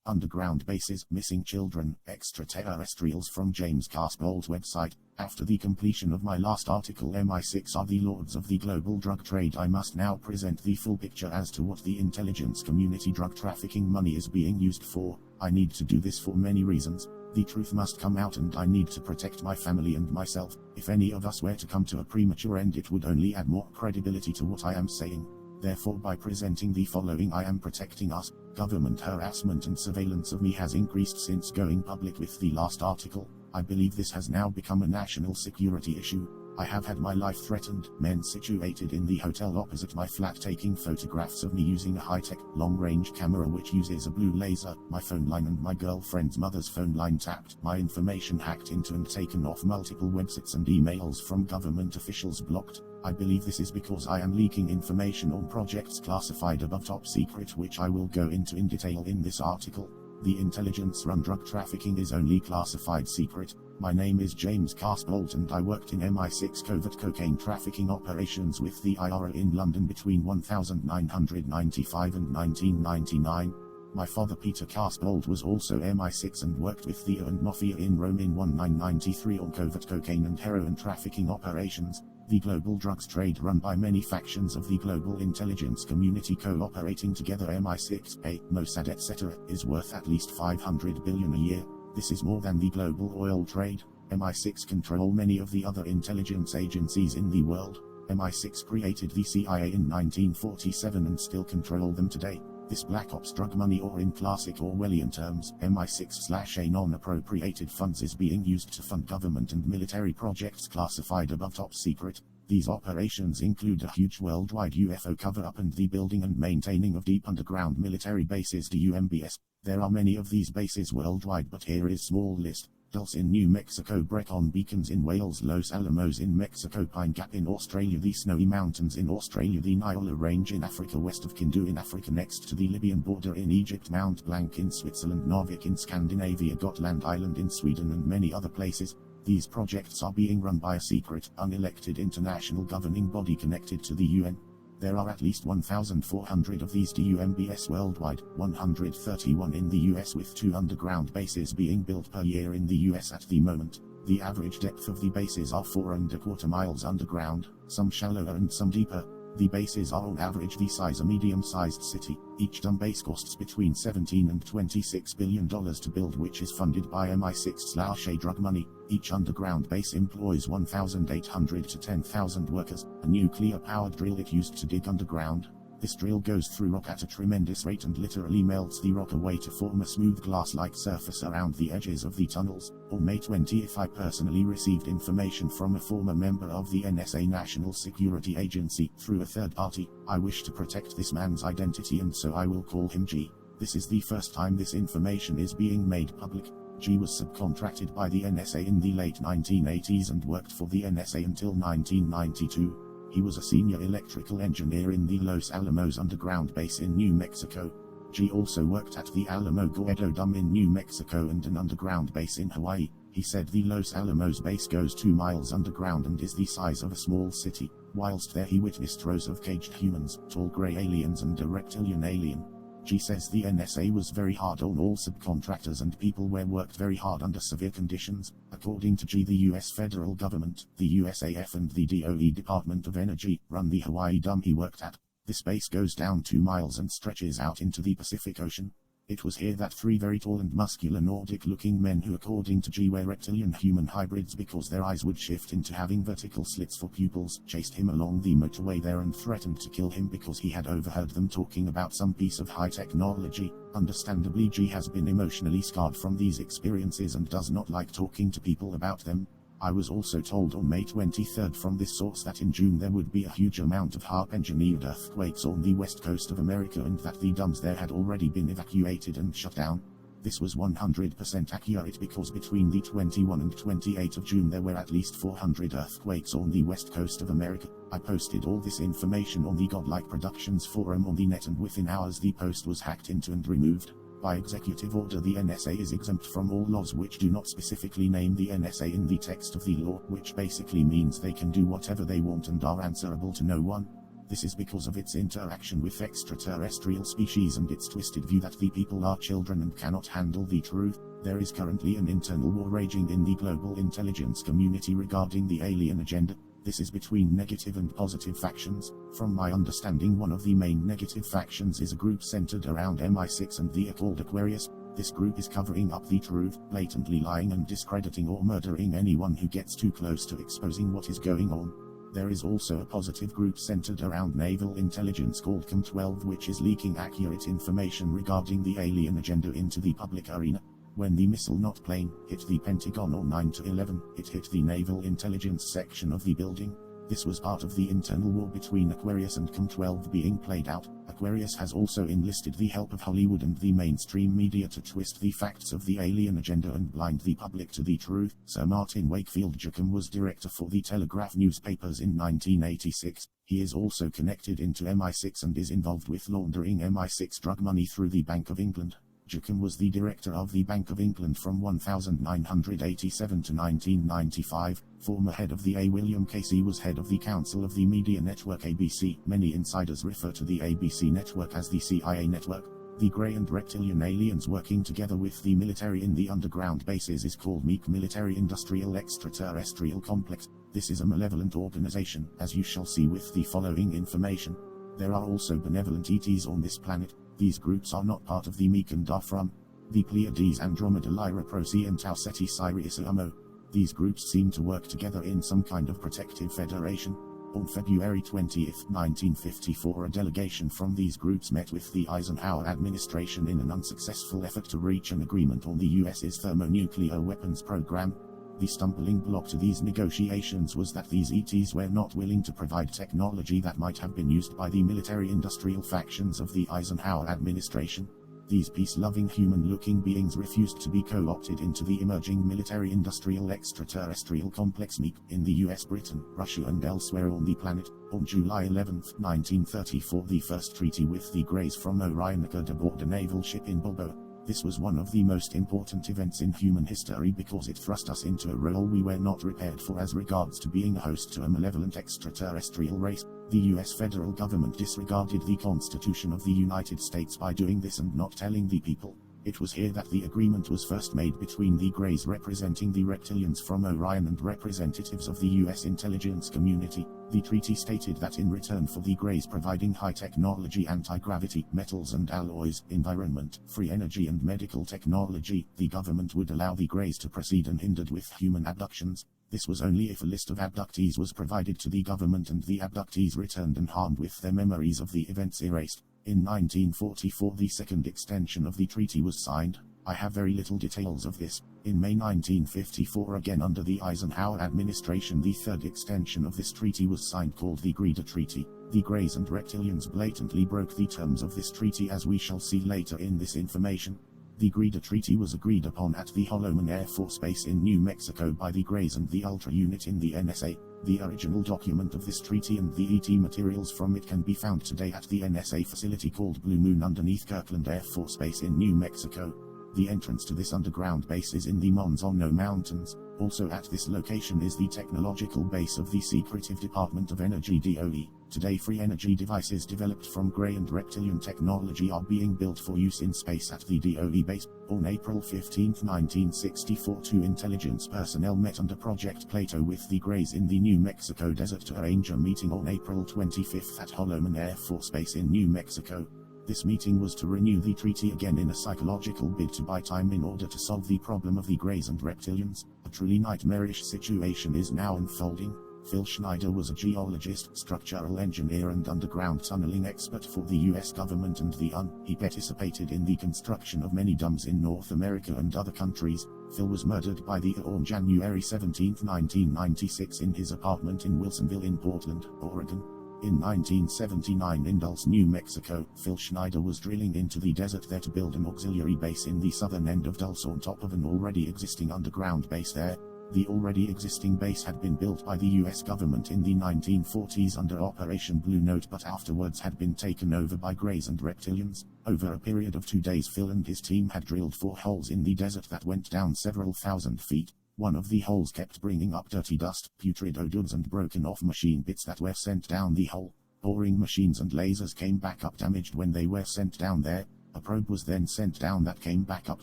Underground bases, missing children, extraterrestrials from James Casbolt website. After the completion of my last article, MI6 are the lords of the global drug trade. I must now present the full picture as to what the intelligence community drug trafficking money is being used for. I need to do this for many reasons. The truth must come out and I need to protect my family and myself. If any of us were to come to a premature end, it would only add more credibility to what I am saying. Therefore, by presenting the following, I am protecting us. Government harassment and surveillance of me has increased since going public with the last article. I believe this has now become a national security issue. I have had my life threatened. Men situated in the hotel opposite my flat taking photographs of me using a high-tech, long-range camera which uses a blue laser. My phone line and my girlfriend's mother's phone line tapped. My information hacked into and taken off multiple websites and emails from government officials blocked. I believe this is because I am leaking information on projects classified above top secret, which I will go into in detail in this article. The intelligence-run drug trafficking is only classified secret. My name is James Casbolt and I worked in MI6 covert cocaine trafficking operations with the IRA in London between 1995 and 1999. My father Peter Casbolt was also MI6 and worked with the D.U.M.B Mafia in Rome in 1993 on covert cocaine and heroin trafficking operations. The global drugs trade run by many factions of the global intelligence community cooperating together. MI6, Mossad etc. is worth at least $500 billion a year. This is more than the global oil trade. MI6 control many of the other intelligence agencies in the world. MI6 created the CIA in 1947 and still control them today. This black ops drug money, or in classic Orwellian terms, MI6/A non-appropriated funds, is being used to fund government and military projects classified above top secret. These operations include a huge worldwide UFO cover-up and the building and maintaining of deep underground military bases D.U.M.B. There are many of these bases worldwide, but here is small list. Dulce in New Mexico, Brecon Beacons in Wales, Los Alamos in Mexico, Pine Gap in Australia, the Snowy Mountains in Australia, the Niola Range in Africa, west of Kindu in Africa next to the Libyan border in Egypt, Mount Blanc in Switzerland, Narvik in Scandinavia, Gotland Island in Sweden and many other places. These projects are being run by a secret, unelected international governing body connected to the UN. There are at least 1,400 of these D.U.M.Bs worldwide, 131 in the US, with 2 underground bases being built per year in the US at the moment. The average depth of the bases are 4¼ miles underground, some shallower and some deeper. The bases are on average the size of a medium-sized city. Each D.U.M.B base costs between $17 and $26 billion to build, which is funded by MI6/A drug money. Each underground base employs 1,800 to 10,000 workers. A nuclear-powered drill is used to dig underground. This drill goes through rock at a tremendous rate and literally melts the rock away to form a smooth glass-like surface around the edges of the tunnels. On May 20th, I personally received information from a former member of the NSA National Security Agency through a third party. I wish to protect this man's identity and so I will call him G. This is the first time this information is being made public. G was subcontracted by the NSA in the late 1980s and worked for the NSA until 1992. He was a senior electrical engineer in the Los Alamos underground base in New Mexico. G also worked at the Alamogordo Dam in New Mexico and an underground base in Hawaii. He said the Los Alamos base goes 2 miles underground and is the size of a small city. Whilst there he witnessed rows of caged humans, tall grey aliens and a reptilian alien. G says the NSA was very hard on all subcontractors and people were worked very hard under severe conditions. According to G, the US federal government, the USAF and the DOE Department of Energy run the Hawaii Dam he worked at. This base goes down 2 miles and stretches out into the Pacific Ocean. It was here that 3 very tall and muscular Nordic-looking men, who according to G were reptilian-human hybrids because their eyes would shift into having vertical slits for pupils, chased him along the motorway there and threatened to kill him because he had overheard them talking about some piece of high technology. Understandably, G has been emotionally scarred from these experiences and does not like talking to people about them. I was also told on May 23rd from this source that in June there would be a huge amount of HAARP-engineered earthquakes on the west coast of America and that the dams there had already been evacuated and shut down. This was 100% accurate because between the 21 and 28 of June there were at least 400 earthquakes on the west coast of America. I posted all this information on the Godlike Productions forum on the net and within hours the post was hacked into and removed. By executive order, the NSA is exempt from all laws which do not specifically name the NSA in the text of the law, which basically means they can do whatever they want and are answerable to no one. This is because of its interaction with extraterrestrial species and its twisted view that the people are children and cannot handle the truth. There is currently an internal war raging in the global intelligence community regarding the alien agenda. This is between negative and positive factions. From my understanding, one of the main negative factions is a group centered around MI6 and the called Aquarius. This group is covering up the truth, blatantly lying and discrediting or murdering anyone who gets too close to exposing what is going on. There is also a positive group centered around naval intelligence called COM-12, which is leaking accurate information regarding the alien agenda into the public arena. When the missile, not plane, hit the Pentagon on 9/11, it hit the naval intelligence section of the building. This was part of the internal war between Aquarius and COM-12 being played out. Aquarius has also enlisted the help of Hollywood and the mainstream media to twist the facts of the alien agenda and blind the public to the truth. Sir Martin Wakefield Joachim was director for the Telegraph newspapers in 1986. He is also connected into MI6 and is involved with laundering MI6 drug money through the Bank of England. Joachim was the director of the Bank of England from 1987 to 1995. Former head of the A. William Casey was head of the Council of the Media Network ABC. Many insiders refer to the ABC network as the CIA network. The grey and reptilian aliens working together with the military in the underground bases is called MEC, Military Industrial Extraterrestrial Complex. This is a malevolent organization, as you shall see with the following information. There are also benevolent ETs on this planet. These groups are not part of the MEC and are from the Pleiades, Andromeda, Lyra, Procyon, Tau Ceti, Sirius, Amo. These groups seem to work together in some kind of protective federation. On February 20, 1954, a delegation from these groups met with the Eisenhower administration in an unsuccessful effort to reach an agreement on the US's thermonuclear weapons program. The stumbling block to these negotiations was that these ETs were not willing to provide technology that might have been used by the military-industrial factions of the Eisenhower administration. These peace-loving human-looking beings refused to be co-opted into the emerging military-industrial extraterrestrial complex MEC in the US, Britain, Russia and elsewhere on the planet. On July 11, 1934, the first treaty with the Greys from Orion occurred aboard a naval ship in Bobo. This was one of the most important events in human history because it thrust us into a role we were not prepared for as regards to being a host to a malevolent extraterrestrial race. The US federal government disregarded the Constitution of the United States by doing this and not telling the people. It was here that the agreement was first made between the Greys representing the reptilians from Orion and representatives of the US intelligence community. The treaty stated that in return for the Greys providing high-technology anti-gravity, metals and alloys, environment, free energy and medical technology, the government would allow the Greys to proceed unhindered with human abductions. This was only if a list of abductees was provided to the government and the abductees returned unharmed with their memories of the events erased. In 1944, the second extension of the treaty was signed. I have very little details of this. In May 1954, again under the Eisenhower administration, the third extension of this treaty was signed, called the Greeda Treaty. The Greys and Reptilians blatantly broke the terms of this treaty, as we shall see later in this information. The Greeda Treaty was agreed upon at the Holloman Air Force Base in New Mexico by the Greys and the Ultra Unit in the NSA. The original document of this treaty and the ET materials from it can be found today at the NSA facility called Blue Moon underneath Kirkland Air Force Base in New Mexico. The entrance to this underground base is in the Monzano Mountains. Also at this location is the technological base of the secretive Department of Energy (DOE). Today, free energy devices developed from Grey and Reptilian technology are being built for use in space at the DOE base. On April 15, 1964, two intelligence personnel met under Project Plato with the Greys in the New Mexico desert to arrange a meeting on April 25 at Holloman Air Force Base in New Mexico. This meeting was to renew the treaty again in a psychological bid to buy time in order to solve the problem of the Greys and Reptilians. A truly nightmarish situation is now unfolding. Phil Schneider was a geologist, structural engineer and underground tunneling expert for the US government and the UN. He participated in the construction of many dams in North America and other countries. Phil was murdered by the IA on January 17, 1996 in his apartment in Wilsonville in Portland, Oregon. In 1979 in Dulce, New Mexico, Phil Schneider was drilling into the desert there to build an auxiliary base in the southern end of Dulce on top of an already existing underground base there. The already existing base had been built by the US government in the 1940s under Operation Blue Note, but afterwards had been taken over by Greys and Reptilians. Over a period of 2 days, Phil and his team had drilled 4 holes in the desert that went down several thousand feet. One of the holes kept bringing up dirty dust, putrid odors and broken off machine bits that were sent down the hole. Boring machines and lasers came back up damaged when they were sent down there. A probe was then sent down that came back up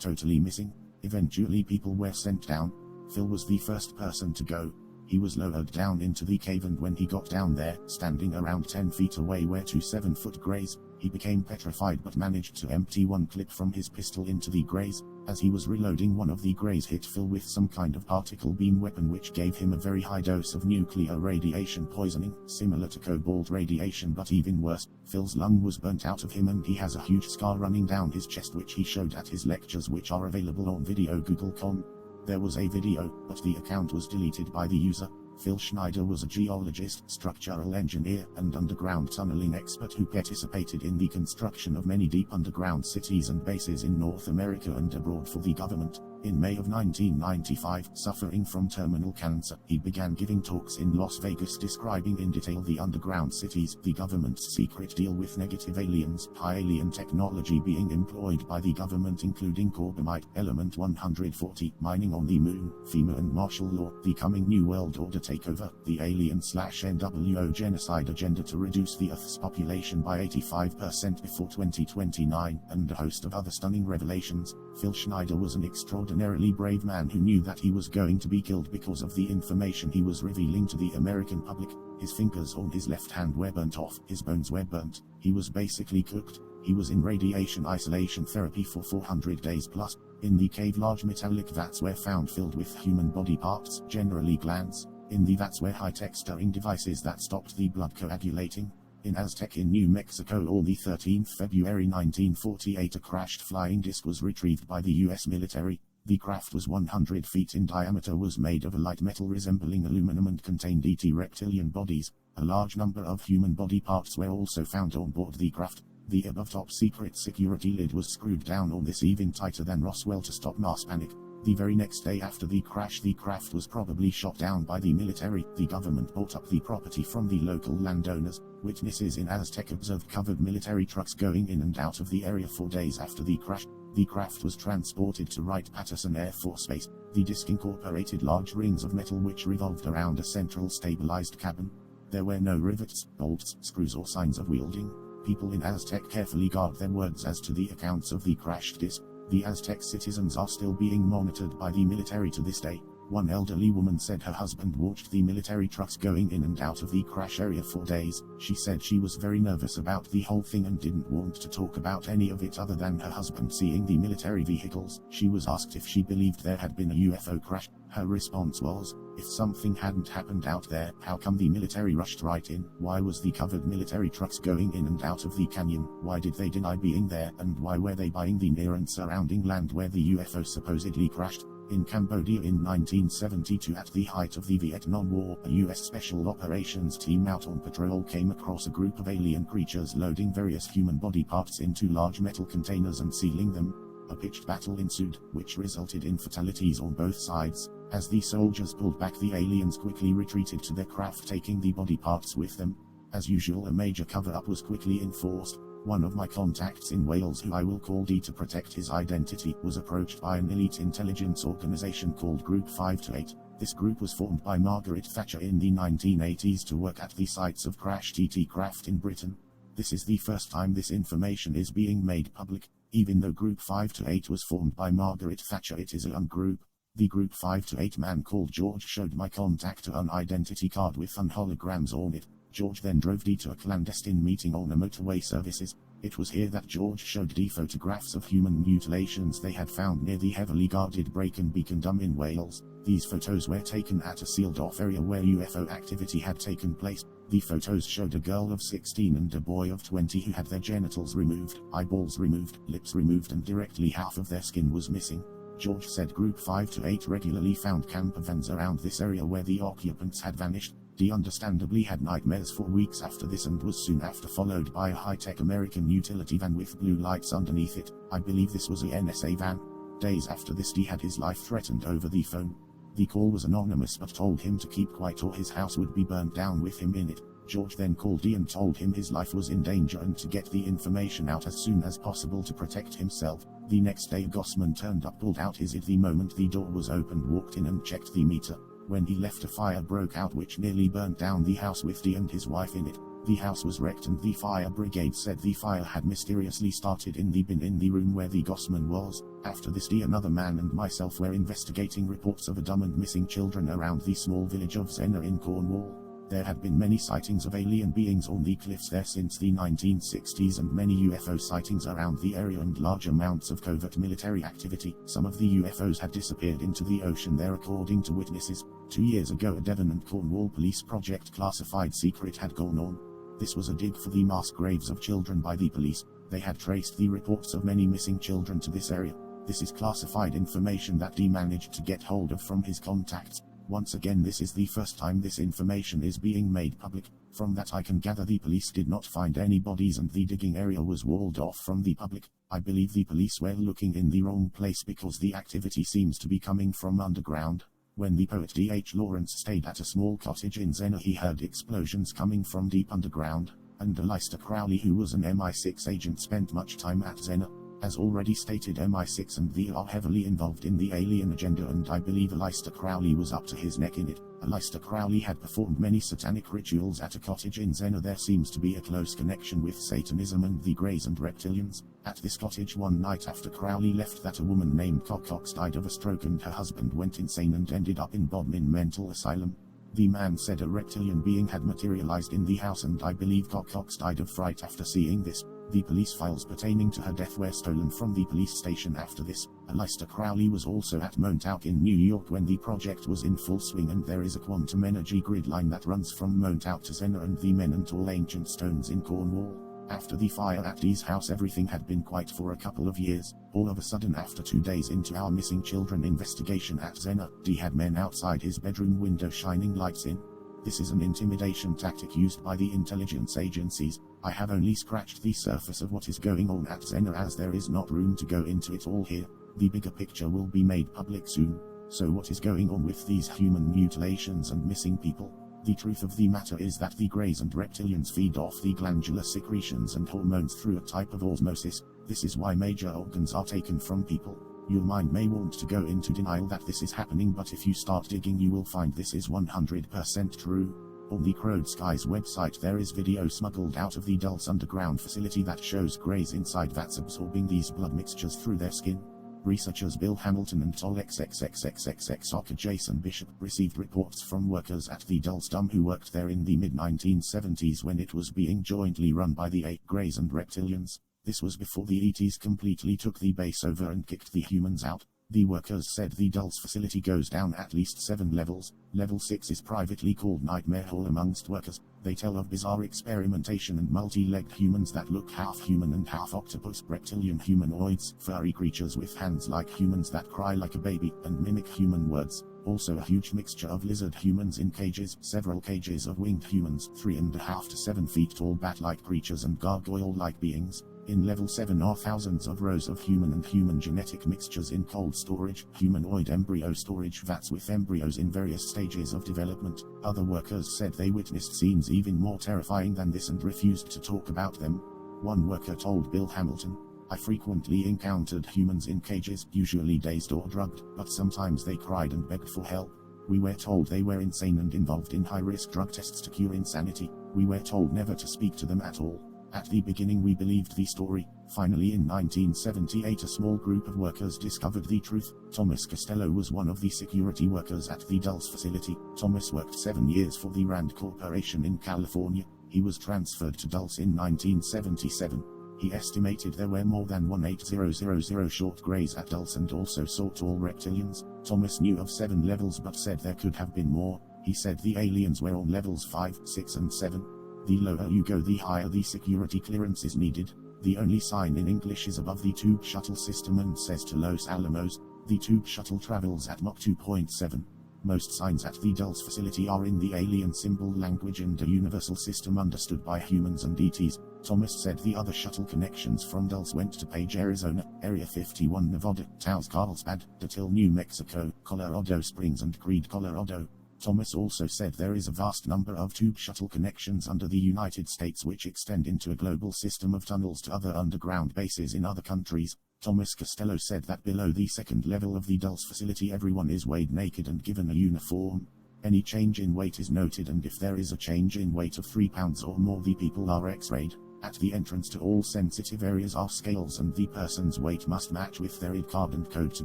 totally missing. Eventually people were sent down. Phil was the first person to go. He was lowered down into the cave, and when he got down there, standing around 10 feet away were two 7-foot greys. He became petrified but managed to empty one clip from his pistol into the greys. As he was reloading, one of the greys hit Phil with some kind of particle beam weapon which gave him a very high dose of nuclear radiation poisoning, similar to cobalt radiation but even worse. Phil's lung was burnt out of him and he has a huge scar running down his chest which he showed at his lectures, which are available on video Google.com. There was a video, but the account was deleted by the user. Phil Schneider was a geologist, structural engineer, and underground tunneling expert who participated in the construction of many deep underground cities and bases in North America and abroad for the government. In May of 1995, suffering from terminal cancer, he began giving talks in Las Vegas describing in detail the underground cities, the government's secret deal with negative aliens, high alien technology being employed by the government including carbonite, element 140, mining on the moon, FEMA and martial law, the coming New World Order takeover, the alien/NWO genocide agenda to reduce the Earth's population by 85% before 2029, and a host of other stunning revelations. Phil Schneider was an extraordinarily brave man who knew that he was going to be killed because of the information he was revealing to the American public. His fingers on his left hand were burnt off, his bones were burnt, he was basically cooked. He was in radiation isolation therapy for 400 days plus. In the cave, large metallic vats were found filled with human body parts, generally glands. In the vats were high-tech stirring devices that stopped the blood coagulating. In Aztec in New Mexico on the 13th February 1948, a crashed flying disc was retrieved by the US military. The craft was 100 feet in diameter, was made of a light metal resembling aluminum and contained ET reptilian bodies. A large number of human body parts were also found on board the craft. The above top secret security lid was screwed down on this even tighter than Roswell to stop mass panic. The very next day after the crash, the craft was probably shot down by the military. The government bought up the property from the local landowners. Witnesses in Aztec observed covered military trucks going in and out of the area 4 days after the crash. The craft was transported to Wright-Patterson Air Force Base. The disc incorporated large rings of metal which revolved around a central stabilized cabin. There were no rivets, bolts, screws or signs of wielding. People in Aztec carefully guard their words as to the accounts of the crashed disc. The Aztec citizens are still being monitored by the military to this day. One elderly woman said her husband watched the military trucks going in and out of the crash area for days. She said she was very nervous about the whole thing and didn't want to talk about any of it other than her husband seeing the military vehicles. She was asked if she believed there had been a UFO crash. Her response was, if something hadn't happened out there, how come the military rushed right in? Why was the covered military trucks going in and out of the canyon? Why did they deny being there? And why were they buying the near and surrounding land where the UFO supposedly crashed? In Cambodia in 1972, at the height of the Vietnam War, a U.S. Special Operations team out on patrol came across a group of alien creatures loading various human body parts into large metal containers and sealing them. A pitched battle ensued, which resulted in fatalities on both sides. As the soldiers pulled back, the aliens quickly retreated to their craft, taking the body parts with them. As usual, a major cover-up was quickly enforced. One of my contacts in Wales, who I will call D to protect his identity, was approached by an elite intelligence organization called Group 528. This group was formed by Margaret Thatcher in the 1980s to work at the sites of crashed ET craft in Britain. This is the first time this information is being made public. Even though Group 528 was formed by Margaret Thatcher, it is a young group. The Group 528 man called George showed my contact an identity card with holograms on it. George then drove D to a clandestine meeting on a motorway services. It was here that George showed D photographs of human mutilations they had found near the heavily guarded Brecon Beacon Dam in Wales. These photos were taken at a sealed-off area where UFO activity had taken place. The photos showed a girl of 16 and a boy of 20 who had their genitals removed, eyeballs removed, lips removed, and directly half of their skin was missing. George said Group 528 regularly found camper vans around this area where the occupants had vanished. D understandably had nightmares for weeks after this and was soon after followed by a high-tech American utility van with blue lights underneath it. I believe this was a NSA van. Days after this, D had his life threatened over the phone. The call was anonymous but told him to keep quiet or his house would be burned down with him in it. George then called D and told him his life was in danger and to get the information out as soon as possible to protect himself. The next day, a Gossman turned up, pulled out his ID the moment the door was opened, walked in and checked the meter. When he left, a fire broke out which nearly burnt down the house with D and his wife in it. The house was wrecked and the fire brigade said the fire had mysteriously started in the bin in the room where the Gossman was. After this another man and myself were investigating reports of a dumb and missing children around the small village of Zena in Cornwall. There had been many sightings of alien beings on the cliffs there since the 1960s and many UFO sightings around the area and large amounts of covert military activity. Some of the UFOs had disappeared into the ocean there according to witnesses. 2 years ago a Devon and Cornwall police project classified secret had gone on. This was a dig for the mass graves of children by the police. They had traced the reports of many missing children to this area. This is classified information that D managed to get hold of from his contacts. Once again, this is the first time this information is being made public. From that I can gather the police did not find any bodies and the digging area was walled off from the public. I believe the police were looking in the wrong place because the activity seems to be coming from underground. When the poet D.H. Lawrence stayed at a small cottage in Zena, he heard explosions coming from deep underground, and Aleister Crowley, who was an MI6 agent, spent much time at Zena. As already stated, MI6 and the are heavily involved in the alien agenda, and I believe Aleister Crowley was up to his neck in it. Aleister Crowley had performed many satanic rituals at a cottage in Zena. There seems to be a close connection with Satanism and the Greys and reptilians. At this cottage one night after Crowley left, that a woman named Cox died of a stroke and her husband went insane and ended up in Bodmin mental asylum. The man said a reptilian being had materialized in the house, and I believe Cox died of fright after seeing this. The police files pertaining to her death were stolen from the police station after this. Aleister Crowley was also at Montauk in New York when the project was in full swing, and there is a quantum energy grid line that runs from Montauk to Zena and the Menontal ancient stones in Cornwall. After the fire at Dee's house, everything had been quiet for a couple of years. All of a sudden, after 2 days into our missing children investigation at Zena, Dee had men outside his bedroom window shining lights in. This is an intimidation tactic used by the intelligence agencies. I have only scratched the surface of what is going on at Zena, as there is not room to go into it all here. The bigger picture will be made public soon. So what is going on with these human mutilations and missing people? The truth of the matter is that the Greys and reptilians feed off the glandular secretions and hormones through a type of osmosis. This is why major organs are taken from people. Your mind may want to go into denial that this is happening, but if you start digging you will find this is 100% true. On the Crowed Skies website there is video smuggled out of the Dulce underground facility that shows Greys inside vats absorbing these blood mixtures through their skin. Researchers Bill Hamilton and Tol XXXXXXOCA Jason Bishop received reports from workers at the Dulce D.U.M.B who worked there in the mid-1970s when it was being jointly run by the Greys and reptilians. This was before the ETs completely took the base over and kicked the humans out. The workers said the Dulce facility goes down at least 7 levels. Level 6 is privately called Nightmare Hall amongst workers. They tell of bizarre experimentation and multi-legged humans that look half human and half octopus, reptilian humanoids, furry creatures with hands like humans that cry like a baby and mimic human words. Also a huge mixture of lizard humans in cages, several cages of winged humans, 3.5 to 7 feet tall bat-like creatures and gargoyle-like beings. In level 7 are thousands of rows of human and human genetic mixtures in cold storage, humanoid embryo storage vats with embryos in various stages of development. Other workers said they witnessed scenes even more terrifying than this and refused to talk about them. One worker told Bill Hamilton, "I frequently encountered humans in cages, usually dazed or drugged, but sometimes they cried and begged for help. We were told they were insane and involved in high-risk drug tests to cure insanity. We were told never to speak to them at all. At the beginning we believed the story. Finally in 1978 a small group of workers discovered the truth. Thomas Costello was one of the security workers at the Dulce facility. Thomas worked 7 years for the Rand Corporation in California. He was transferred to Dulce in 1977. He estimated there were more than 18000 short greys at Dulce and also saw tall reptilians. Thomas knew of 7 levels but said there could have been more. He said the aliens were on levels 5, 6 and 7. The lower you go the higher the security clearance is needed. The only sign in English is above the tube shuttle system and says to Los Alamos. The tube shuttle travels at Mach 2.7. Most signs at the Dulce facility are in the alien symbol language and a universal system understood by humans and ETs. Thomas said the other shuttle connections from Dulce went to Page, Arizona, Area 51, Nevada, Taos, Carlsbad, Datil, New Mexico, Colorado Springs and Creede, Colorado. Thomas also said there is a vast number of tube shuttle connections under the United States which extend into a global system of tunnels to other underground bases in other countries. Thomas Costello said that below the second level of the Dulce facility everyone is weighed naked and given a uniform. Any change in weight is noted, and if there is a change in weight of 3 pounds or more, the people are x-rayed. At the entrance to all sensitive areas are scales, and the person's weight must match with their ID card and code to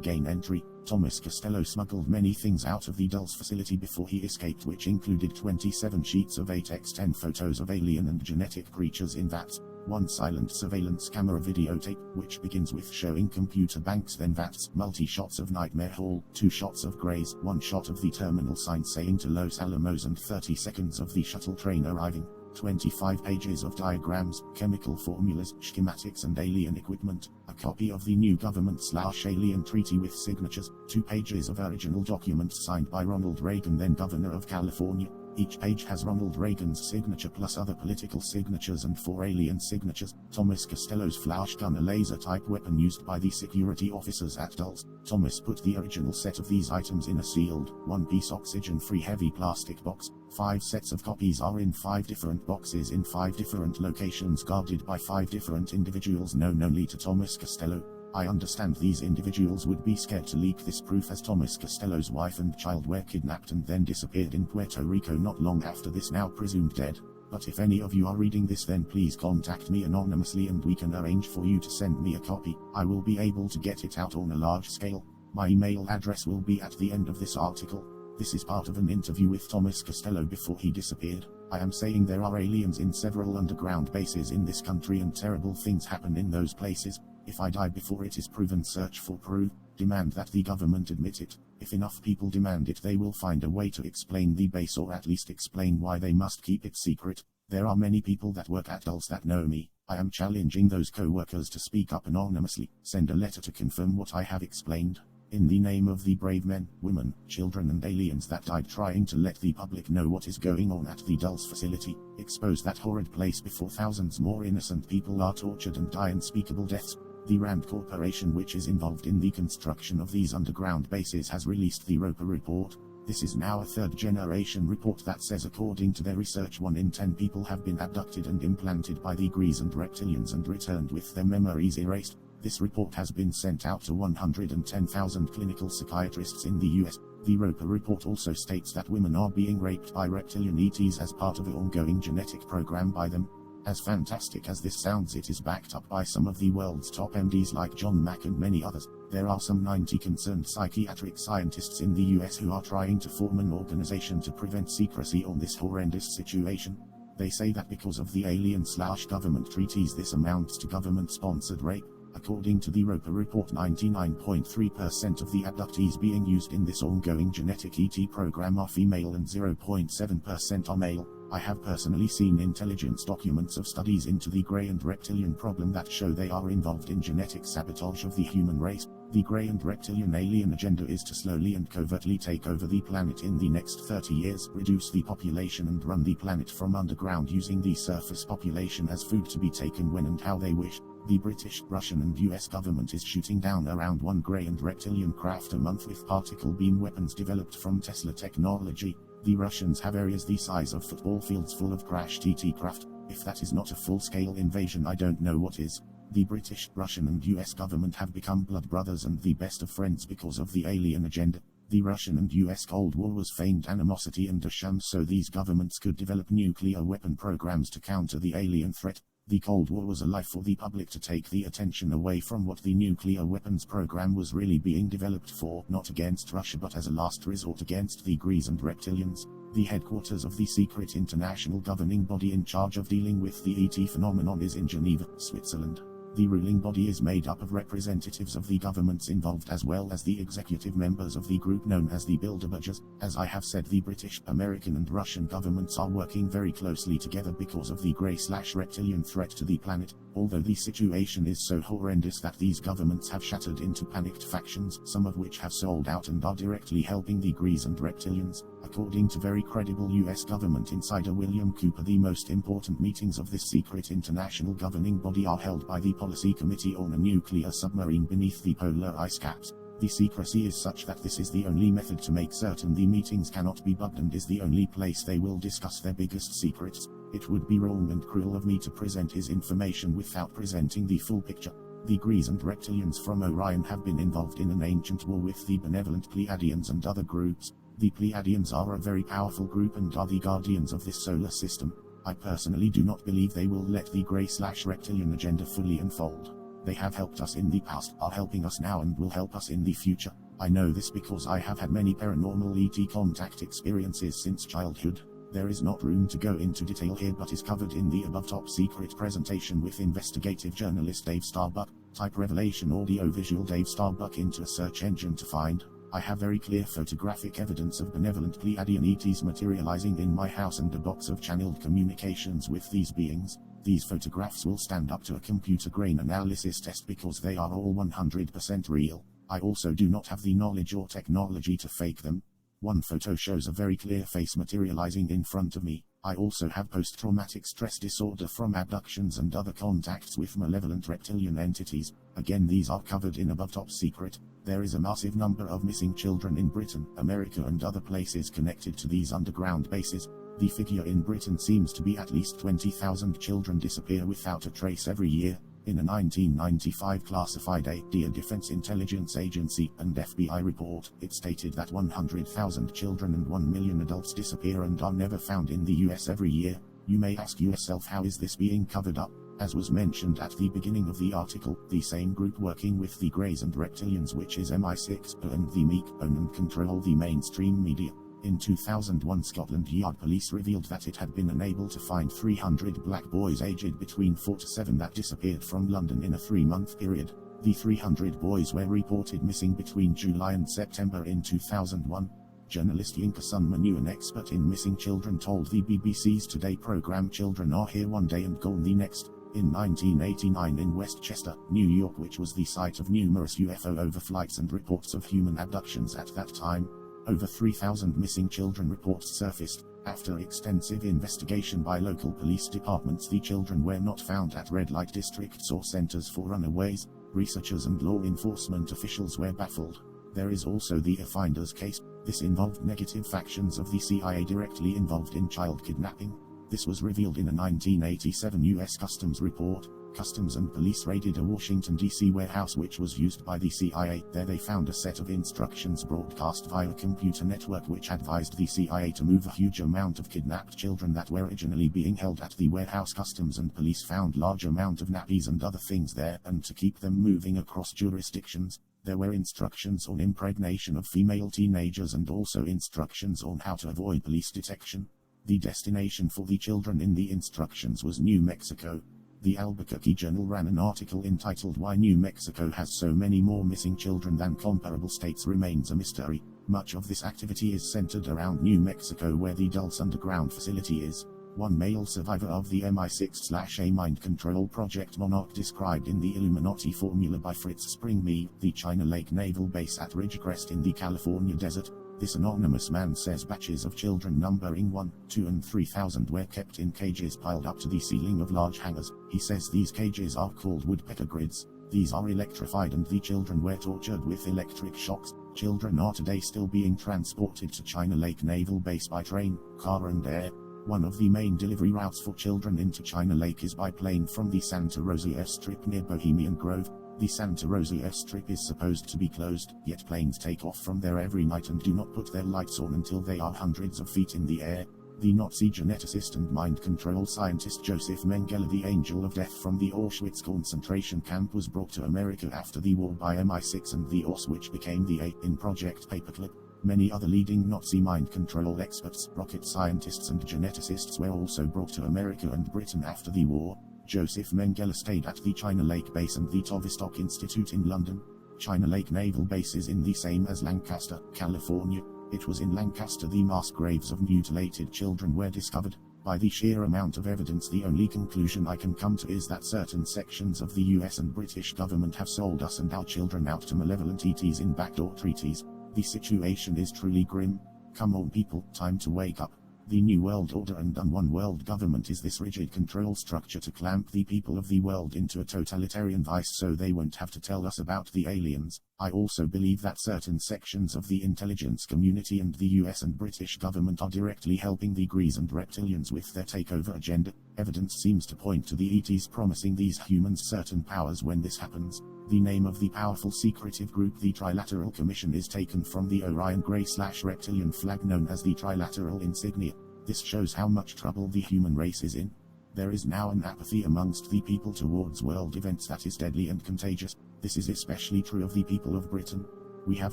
gain entry. Thomas Costello smuggled many things out of the D.U.M.B facility before he escaped, which included 27 sheets of 8x10 photos of alien and genetic creatures in VATs, 1 silent surveillance camera videotape, which begins with showing computer banks, then VATs, multi-shots of Nightmare Hall, 2 shots of Greys, 1 shot of the terminal sign saying to Los Alamos, and 30 seconds of the shuttle train arriving. 25 pages of diagrams, chemical formulas, schematics and alien equipment, a copy of the new government/alien treaty with signatures, 2 pages of original documents signed by Ronald Reagan, then Governor of California. Each page has Ronald Reagan's signature plus other political signatures and 4 alien signatures. Thomas Costello's flash gun, a laser-type weapon used by the security officers at D.U.M.B. Thomas put the original set of these items in a sealed, 1-piece oxygen-free heavy plastic box. 5 sets of copies are in 5 different boxes in 5 different locations, guarded by 5 different individuals known only to Thomas Costello. I understand these individuals would be scared to leak this proof, as Thomas Costello's wife and child were kidnapped and then disappeared in Puerto Rico not long after this, now presumed dead. But if any of you are reading this, then please contact me anonymously and we can arrange for you to send me a copy. I will be able to get it out on a large scale. My email address will be at the end of this article. This is part of an interview with Thomas Costello before he disappeared. I am saying there are aliens in several underground bases in this country, and terrible things happen in those places. If I die before it is proven, search for proof. Demand that the government admit it. If enough people demand it, they will find a way to explain the base, or at least explain why they must keep it secret. There are many people that work at D.U.M.B that know me. I am challenging those co-workers to speak up anonymously. Send a letter to confirm what I have explained. In the name of the brave men, women, children and aliens that died trying to let the public know what is going on at the D.U.M.B facility, expose that horrid place before thousands more innocent people are tortured and die unspeakable deaths. The RAND Corporation, which is involved in the construction of these underground bases, has released the Roper Report. This is now a 3rd-generation report that says, according to their research, 1 in 10 people have been abducted and implanted by the grees and reptilians and returned with their memories erased. This report has been sent out to 110,000 clinical psychiatrists in the US. The Roper Report also states that women are being raped by reptilian ETs as part of an ongoing genetic program by them. As fantastic as this sounds, it is backed up by some of the world's top MDs like John Mack and many others. There are some 90 concerned psychiatric scientists in the US who are trying to form an organization to prevent secrecy on this horrendous situation. They say that because of the alien/government treaties, this amounts to government-sponsored rape. According to the Roper Report, 99.3% of the abductees being used in this ongoing genetic ET program are female and 0.7% are male. I have personally seen intelligence documents of studies into the grey and reptilian problem that show they are involved in genetic sabotage of the human race. The grey and reptilian alien agenda is to slowly and covertly take over the planet in the next 30 years, reduce the population and run the planet from underground, using the surface population as food to be taken when and how they wish. The British, Russian and US government is shooting down around 1 grey and reptilian craft a month with particle beam weapons developed from Tesla technology. The Russians have areas the size of football fields full of crashed ET craft. If that is not a full-scale invasion, I don't know what is. The British, Russian and US government have become blood brothers and the best of friends because of the alien agenda. The Russian and US Cold War was feigned animosity and a sham so these governments could develop nuclear weapon programs to counter the alien threat. The Cold War was a lie for the public to take the attention away from what the nuclear weapons program was really being developed for, not against Russia but as a last resort against the grees and reptilians. The headquarters of the secret international governing body in charge of dealing with the ET phenomenon is in Geneva, Switzerland. The ruling body is made up of representatives of the governments involved as well as the executive members of the group known as the Bilderbergers. As I have said, the British, American and Russian governments are working very closely together because of the grey/reptilian threat to the planet. Although the situation is so horrendous that these governments have shattered into panicked factions, some of which have sold out and are directly helping the grees and reptilians. According to very credible US government insider William Cooper, the most important meetings of this secret international governing body are held by the Policy Committee on a Nuclear Submarine beneath the polar ice caps. The secrecy is such that this is the only method to make certain the meetings cannot be bugged and is the only place they will discuss their biggest secrets. It would be wrong and cruel of me to present his information without presenting the full picture. The grees and reptilians from Orion have been involved in an ancient war with the benevolent Pleiadians and other groups. The Pleiadians are a very powerful group and are the guardians of this solar system. I personally do not believe they will let the Grey/Reptilian agenda fully unfold. They have helped us in the past, are helping us now and will help us in the future. I know this because I have had many paranormal ET contact experiences since childhood. There is not room to go into detail here but is covered in the above top secret presentation with investigative journalist Dave Starbuck. Type Revelation Audio-Visual Dave Starbuck into a search engine to find. I have very clear photographic evidence of benevolent Pleiadian ETs materializing in my house and a box of channeled communications with these beings. These photographs will stand up to a computer grain analysis test because they are all 100% real. I also do not have the knowledge or technology to fake them. One photo shows a very clear face materializing in front of me. I also have post-traumatic stress disorder from abductions and other contacts with malevolent reptilian entities. Again, these are covered in above top secret. There is a massive number of missing children in Britain, America and other places connected to these underground bases. The figure in Britain seems to be at least 20,000 children disappear without a trace every year. In a 1995 classified AD Defense Intelligence Agency and FBI report, it stated that 100,000 children and 1 million adults disappear and are never found in the US every year. You may ask yourself, how is this being covered up? As was mentioned at the beginning of the article, the same group working with the Greys and Reptilians, which is MI6 and the Meek, own and control the mainstream media. In 2001, Scotland Yard Police revealed that it had been unable to find 300 black boys aged between 4 to 7 that disappeared from London in a 3-month period. The 300 boys were reported missing between July and September in 2001. Journalist Yinka Sunmanu, an expert in missing children, told the BBC's Today programme children are here one day and gone the next. In 1989 in Westchester, New York, which was the site of numerous UFO overflights and reports of human abductions at that time, over 3,000 missing children reports surfaced. After extensive investigation by local police departments, the children were not found at red light districts or centers for runaways. Researchers and law enforcement officials were baffled. There is also the Finders case. This involved negative factions of the CIA directly involved in child kidnapping. This was revealed in a 1987 U.S. Customs report. Customs and police raided a Washington, D.C. warehouse which was used by the CIA. There they found a set of instructions broadcast via a computer network which advised the CIA to move a huge amount of kidnapped children that were originally being held at the warehouse. Customs and police found large amount of nappies and other things there, and to keep them moving across jurisdictions. There were instructions on impregnation of female teenagers and also instructions on how to avoid police detection. The destination for the children in the instructions was New Mexico. The Albuquerque Journal ran an article entitled "Why New Mexico Has So Many More Missing Children Than Comparable States Remains a Mystery." Much of this activity is centered around New Mexico, where the Dulce Underground facility is. One male survivor of the MI6/A mind control project Monarch, described in the Illuminati formula by Fritz Springmead, the China Lake Naval Base at Ridgecrest in the California desert. This anonymous man says batches of children numbering 1, 2 and 3,000 were kept in cages piled up to the ceiling of large hangars. He says these cages are called woodpecker grids. These are electrified and the children were tortured with electric shocks. Children are today still being transported to China Lake Naval Base by train, car and air. One of the main delivery routes for children into China Lake is by plane from the Santa Rosa airstrip near Bohemian Grove. The Santa Rosa airstrip is supposed to be closed, yet planes take off from there every night and do not put their lights on until they are hundreds of feet in the air. The Nazi geneticist and mind control scientist Joseph Mengele, the Angel of Death from the Auschwitz concentration camp, was brought to America after the war by MI6 and the OSS, which became the A in Project Paperclip. Many other leading Nazi mind control experts, rocket scientists and geneticists were also brought to America and Britain after the war. Joseph Mengele stayed at the China Lake Base and the Tavistock Institute in London. China Lake Naval Base is in the same as Lancaster, California. It was in Lancaster the mass graves of mutilated children were discovered. By the sheer amount of evidence, the only conclusion I can come to is that certain sections of the US and British government have sold us and our children out to malevolent ETs in backdoor treaties. The situation is truly grim. Come on people, time to wake up. The New World Order and One World Government is this rigid control structure to clamp the people of the world into a totalitarian vice so they won't have to tell us about the aliens. I also believe that certain sections of the intelligence community and the US and British government are directly helping the Grees and Reptilians with their takeover agenda. Evidence seems to point to the ETs promising these humans certain powers when this happens. The name of the powerful secretive group the Trilateral Commission is taken from the Orion Grey/reptilian flag known as the Trilateral Insignia. This shows how much trouble the human race is in. There is now an apathy amongst the people towards world events that is deadly and contagious. This is especially true of the people of Britain. We have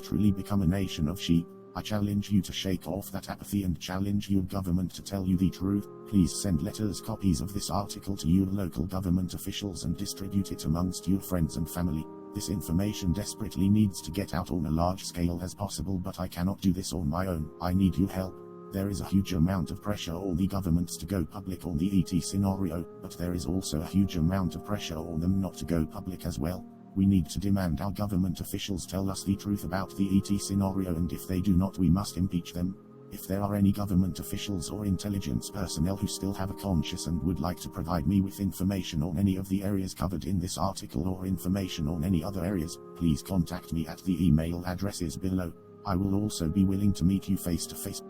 truly become a nation of sheep. I challenge you to shake off that apathy and challenge your government to tell you the truth. Please send letters copies of this article to your local government officials and distribute it amongst your friends and family. This information desperately needs to get out on a large scale as possible, but I cannot do this on my own. I need your help. There is a huge amount of pressure on the governments to go public on the ET scenario, but there is also a huge amount of pressure on them not to go public as well. We need to demand our government officials tell us the truth about the ET scenario, and if they do not, we must impeach them. If there are any government officials or intelligence personnel who still have a conscience and would like to provide me with information on any of the areas covered in this article or information on any other areas, please contact me at the email addresses below. I will also be willing to meet you face to face.